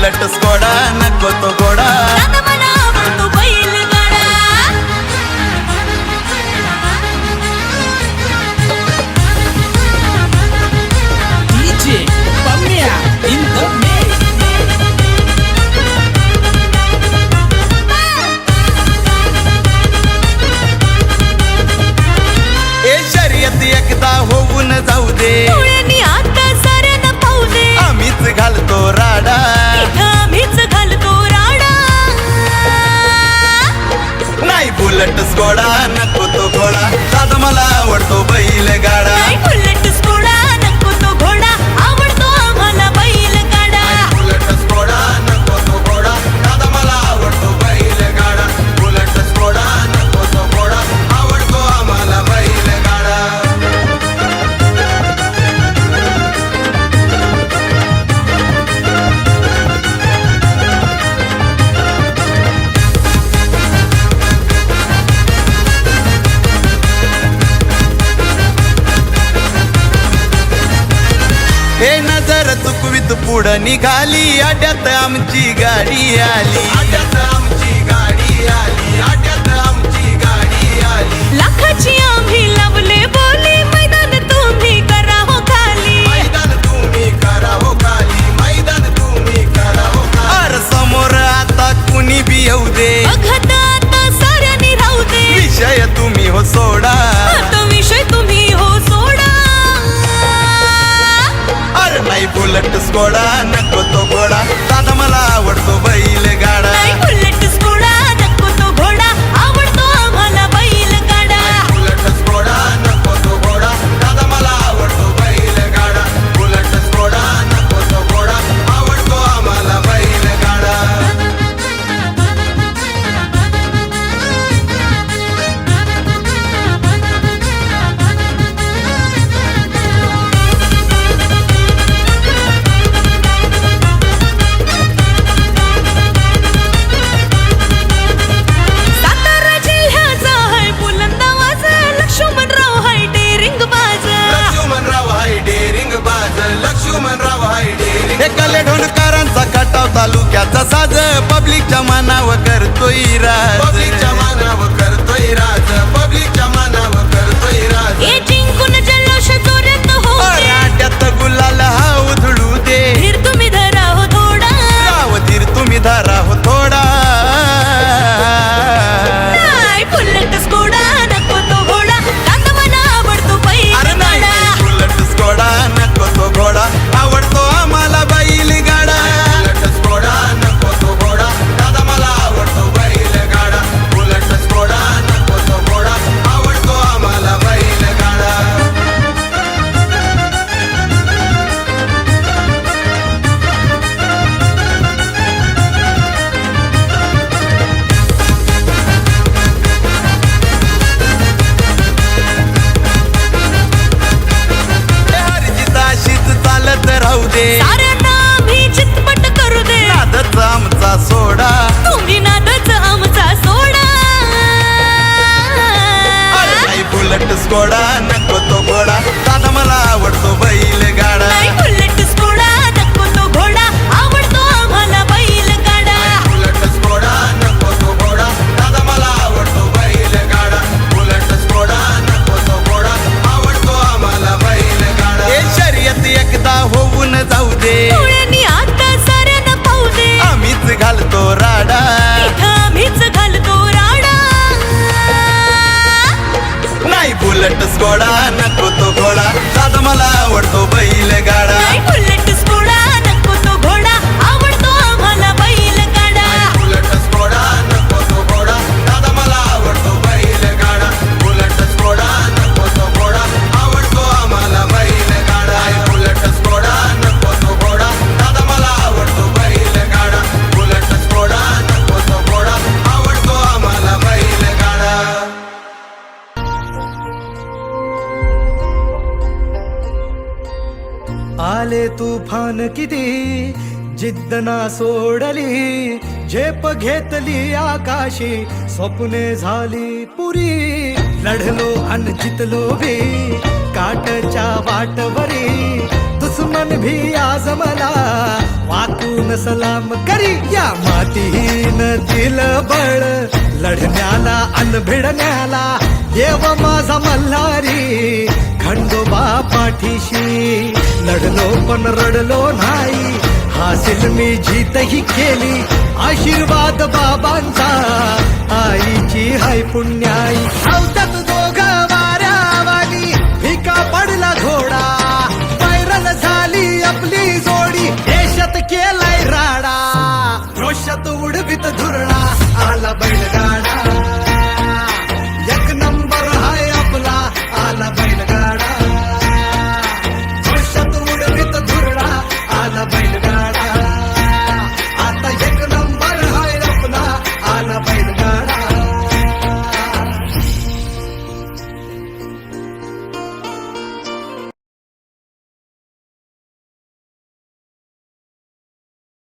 Bullet Skoda नको तो घोडा दादा मला आवडतो बैलगाडा DJ Pamia in the mix. ए शर्यत एकदा होऊन जाऊ दे डोळ्यांनी आता साऱ्यांना पाहू दे आम्हीच घालतो राडा इथं आम्हीच घालतो राडा नाही बुलट स्कोडा नको तो घोडा दादा मला आवडतो बैलगाडा नाही बुलेट स्कोडा नको तो घोडा आवडतो आम्हाला बैलगाडा बुलट स्कोडा नको तो घोडा दादा मला आवडतो बैलगाडा बुलट स्कोडा नको तो घोडा आवडतो आम्हाला बैलगाडा हे नजर चुकवीत पुढं निघाली आड्यात आमची गाडी आली आड्यात आमची गाडी आली आड्यात आमची गाडी आली लाखाची आम्ही लावले बोली मैदान तुम्ही करा हो खाली मैदान तुम्ही करा हो खाली मैदान तुम्ही करा हो खाली अरे समोर आता कुणी बी येऊ दे बघत आता साऱ्यांनी राहू दे विषय तुम्ही हो सोडा तो विषय तुम्ही हो सोडा अरे नाही बुलट स्कोडा नको तो घोडा दादा मला आवडतो बैलगाडा नाही बुलेट स्कोडा नको तो घोडा आवडतो आम्हाला बैलगाडा बुलट स्कोडा नको तो घोडा दादा मला आवडतो बैलगाडा बुलट स्कोडा नको तो घोडा आवडतो आम्हाला बैलगाडा सातारा जिल्ह्याचा हाय बुलंद आवाज लक्ष्मणराव हाय डेरिंग बाज लक्ष्मणराव हाय डेरिंग बाज लक्ष्मणराव हाय डेरिंग एकाले ढोणकारांचा खटाव तालुक्याचा साज पब्लिकच्या मानावर करतोय राज पब्लिकच्या मानावर करतोय राज पब्लिकच्या मानावर करतोय राज ए जिंकून जल्लोष जोरात हो दे. राट्यात गुलाल हा उधळू दे धीर तुम्ही धरा हो थोडा गावधीर तुम्ही धरा हो थोडा नाही बुलेट स्कोडा नको तो घोडा दादा मला आवडतो अरे नाही बैलगाडा बुलट स्कोडा नको तो घोडा आवडतो आम्हाला बैलगाडा बुलट स्कोडा नको तो घोडा दादा मला आवडतो बैलगाडा बुलट स्कोडा नको तो घोडा आवडतो आम्हाला बैलगाडा हरजिताशीच चालत राहू दे साऱ्यांना आम्ही चितपट करू दे नादच आमचा सोडा तुम्ही नादच आमचा सोडा अरे नाही बुलट स्कोडा नको तो घोडा दादा मला आवडतो बैलगाडा नाही बुलेट स्कोडा नको तो घोडा आवडतो आम्हाला बैलगाडा बुलट स्कोडा नको तो घोडा दादा मला आवडतो बैलगाडा बुलट स्कोडा नको तो घोडा आवडतो आम्हाला बैलगाडा हे शर्यत एकदा होऊन जाऊ दे डोळ्यांनी आता साऱ्यांना पाहू दे आम्हीच घालतो राडा इथं आम्हीच घालतो राडा नाही बुलट स्कोडा नको तो घोडा दादा मला आवडतो बैलगाडा नाही बुलेट स्कोडा नको तो घोडा आवडतो आम्हाला बैलगाडा बुलट स्कोडा नको तो घोडा दादा मला आवडतो बैलगाडा बुलट स्कोडा नको तो घोडा आवडतो आम्हाला बैलगाडा बुलट स्कोडा नको तो घोडा दादा मला आवडतो बैलगाडा बुलट स्कोडा नको तो घोडा आवडतो आम्हाला बैलगाडा आले तुफान किती जिद्द ना सोडली झेप घेतली आकाशी स्वप्ने झाली पुरी लढलो अन जितलो बी काटच्या वाटवरी दुश्मन भी आज मला वाकून सलाम करी. या मातीहीन दिलं बळ लढण्याला अन भिडण्याला, देव माझा मल्हारी खंडोबा पाठीशी. लढलो पण रडलो नाही, हासिल मी जीतही केली. आशीर्वाद बाबांचा आईची हाय पुण्याई. अवतात दोघं वाऱ्यावानी भिका पडला घोडा, व्हायरल झाली आपली जोडी. देशात केलाय राडा, रोषात उडवीत धुरळा.